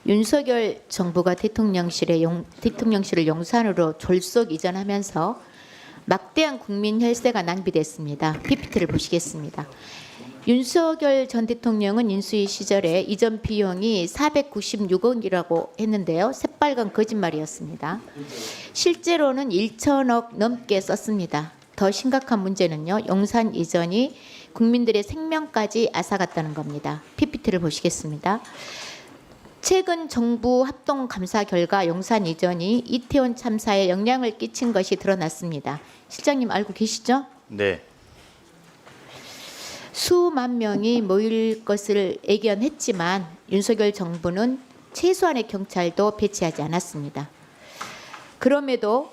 윤석열 정부가 대통령실을 용산으로 졸속 이전하면서 막대한 국민 혈세가 낭비됐습니다. PPT를 보시겠습니다. 윤석열 전 대통령은 인수위 시절에 이전 비용이 496억이라고 했는데요. 새빨간 거짓말이었습니다. 실제로는 1천억 넘게 썼습니다. 더 심각한 문제는요. 용산 이전이 국민들의 생명까지 앗아갔다는 겁니다. PPT를 보시겠습니다. 최근 정부 합동감사 결과 용산 이전이 이태원 참사에 영향을 끼친 것이 드러났습니다. 실장님 알고 계시죠? 네. 수만 명이 모일 것을 예견했지만 윤석열 정부는 최소한의 경찰도 배치하지 않았습니다. 그럼에도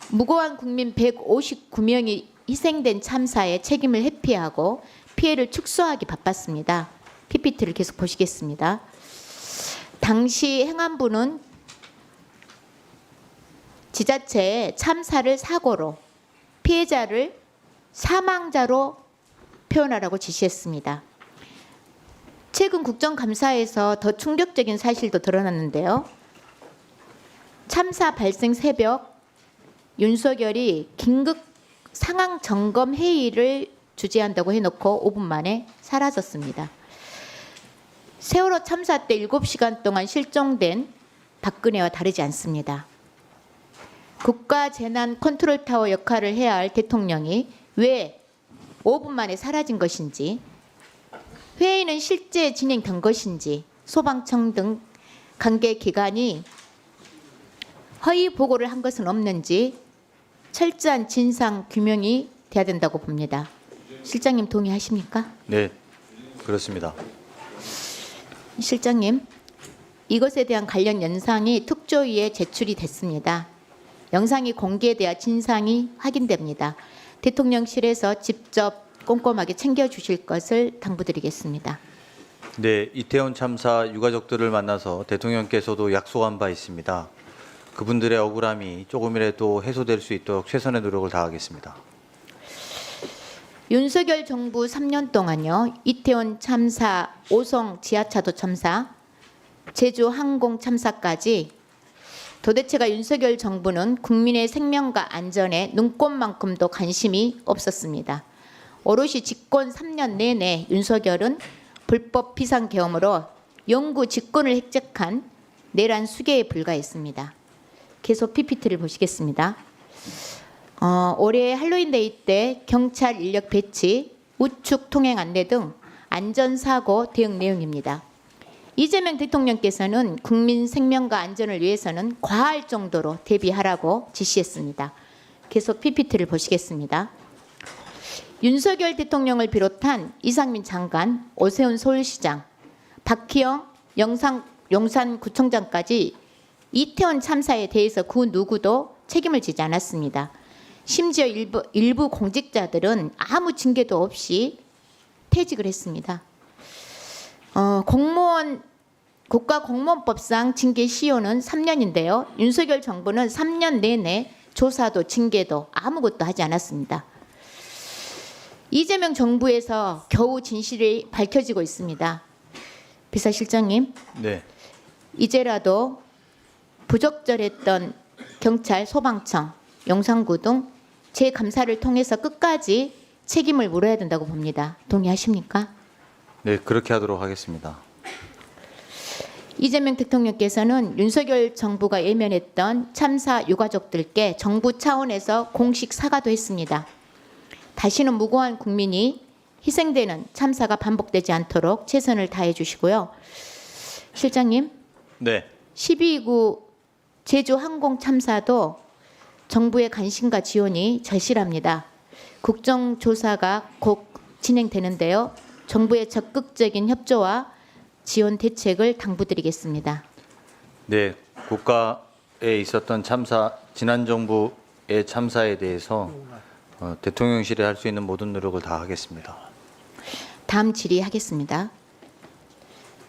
무고한 국민 159명이 희생된 참사의 책임을 회피하고 피해를 축소하기 바빴습니다. PPT를 계속 보시겠습니다. 당시 행안부는 지자체에 참사를 사고로 피해자를 사망자로 표현하라고 지시했습니다. 최근 국정감사에서 더 충격적인 사실도 드러났는데요. 참사 발생 새벽 윤석열이 긴급 상황 점검 회의를 주재한다고 해놓고 5분 만에 사라졌습니다. 세월호 참사 때 7시간 동안 실종된 박근혜와 다르지 않습니다. 국가재난컨트롤타워 역할을 해야 할 대통령이 왜 5분 만에 사라진 것인지, 회의는 실제 진행된 것인지, 소방청 등 관계기관이 허위 보고를 한 것은 없는지 철저한 진상 규명이 돼야 된다고 봅니다. 실장님 동의하십니까? 네, 그렇습니다. 실장님, 이것에 대한 관련 영상이 특조위에 제출이 됐습니다. 영상이 공개돼야 진상이 확인됩니다. 대통령실에서 직접 꼼꼼하게 챙겨주실 것을 당부드리겠습니다. 네, 이태원 참사 유가족들을 만나서 대통령께서도 약속한 바 있습니다. 그분들의 억울함이 조금이라도 해소될 수 있도록 최선의 노력을 다하겠습니다. 윤석열 정부 3년 동안요. 이태원 참사, 오송 지하차도 참사, 제주 항공 참사까지 도대체가 윤석열 정부는 국민의 생명과 안전에 눈꼽만큼도 관심이 없었습니다. 오롯이 집권 3년 내내 윤석열은 불법 비상계엄으로 영구 집권을 획득한 내란 수계에 불과했습니다. 계속 PPT를 보시겠습니다. 올해 할로윈데이 때 경찰 인력 배치, 우측 통행 안내 등 안전사고 대응 내용입니다. 이재명 대통령께서는 국민 생명과 안전을 위해서는 과할 정도로 대비하라고 지시했습니다. 계속 PPT를 보시겠습니다. 윤석열 대통령을 비롯한 이상민 장관, 오세훈 서울시장, 박희영 용산구청장까지 이태원 참사에 대해서 그 누구도 책임을 지지 않았습니다. 심지어 일부 공직자들은 아무 징계도 없이 퇴직을 했습니다. 국가공무원법상 징계 시효는 3년인데요. 윤석열 정부는 3년 내내 조사도 징계도 아무것도 하지 않았습니다. 이재명 정부에서 겨우 진실이 밝혀지고 있습니다. 비서실장님, 네. 이제라도 부적절했던 경찰, 소방청, 용산구 등 재감사를 통해서 끝까지 책임을 물어야 된다고 봅니다. 동의하십니까? 네, 그렇게 하도록 하겠습니다. 이재명 대통령께서는 윤석열 정부가 예면했던 참사 유가족들께 정부 차원에서 공식 사과도 했습니다. 다시는 무고한 국민이 희생되는 참사가 반복되지 않도록 최선을 다해 주시고요. 실장님, 네. 12.29 제주 항공 참사도 정부의 관심과 지원이 절실합니다. 국정조사가 곧 진행되는데요. 정부의 적극적인 협조와 지원 대책을 당부드리겠습니다. 네, 국가에 있었던 참사, 지난 정부의 참사에 대해서 대통령실에 할 수 있는 모든 노력을 다하겠습니다. 다음 질의하겠습니다.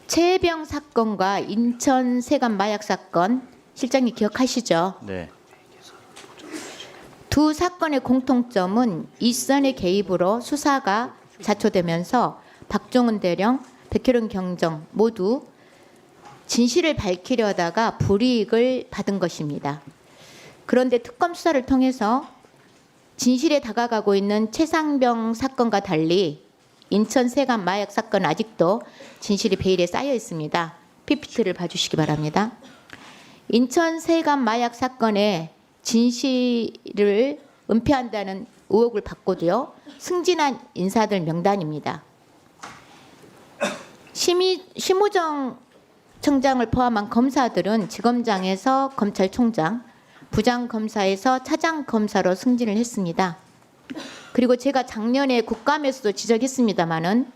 최혜병 사건과 인천 세관 마약 사건, 실장님 기억하시죠? 네. 두 사건의 공통점은 이선의 개입으로 수사가 자초되면서 박종훈 대령, 백혜련 경정 모두 진실을 밝히려다가 불이익을 받은 것입니다. 그런데 특검 수사를 통해서 진실에 다가가고 있는 최상병 사건과 달리 인천 세관 마약 사건 아직도 진실이 베일에 쌓여 있습니다. PPT를 봐주시기 바랍니다. 인천 세관 마약 사건의 진실을 은폐한다는 의혹을 받고도요. 승진한 인사들 명단입니다. 심우정 청장을 포함한 검사들은 지검장에서 검찰총장, 부장검사에서 차장검사로 승진을 했습니다. 그리고 제가 작년에 국감에서도 지적했습니다마는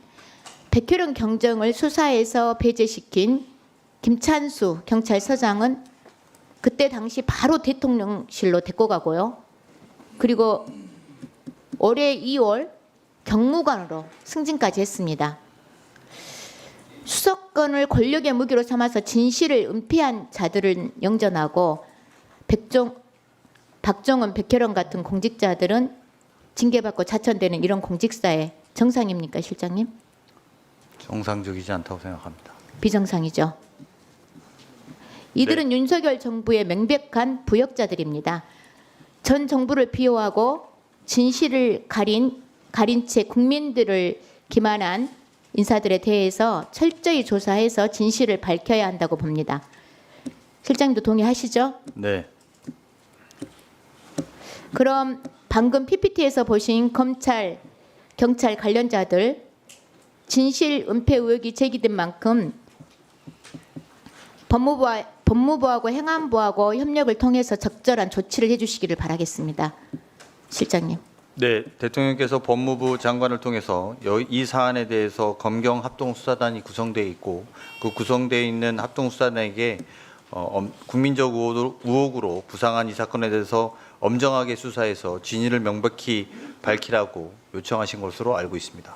백혈원 경정을 수사에서 배제시킨 김찬수 경찰서장은 그때 당시 바로 대통령실로 데리고 가고요. 그리고 올해 2월 경무관으로 승진까지 했습니다. 수사권을 권력의 무기로 삼아서 진실을 은폐한 자들은 영전하고 박정은, 백혜련 같은 공직자들은 징계받고 자천되는 이런 공직사회 정상입니까, 실장님? 정상적이지 않다고 생각합니다. 비정상이죠. 이들은 윤석열 정부의 명백한 부역자들입니다. 전 정부를 비호하고 진실을 가린 채 국민들을 기만한 인사들에 대해서 철저히 조사해서 진실을 밝혀야 한다고 봅니다. 실장님도 동의하시죠? 네. 그럼 방금 PPT에서 보신 검찰, 경찰 관련자들 진실 은폐 의혹이 제기된 만큼 법무부하고 행안부하고 협력을 통해서 적절한 조치를 해주시기를 바라겠습니다. 실장님. 네, 대통령께서 법무부 장관을 통해서 이 사안에 대해서 검경 합동수사단이 구성되어 있고 그 구성되어 있는 합동수사단에게 국민적 의혹으로 부상한 이 사건에 대해서 엄정하게 수사해서 진위를 명백히 밝히라고 요청하신 것으로 알고 있습니다.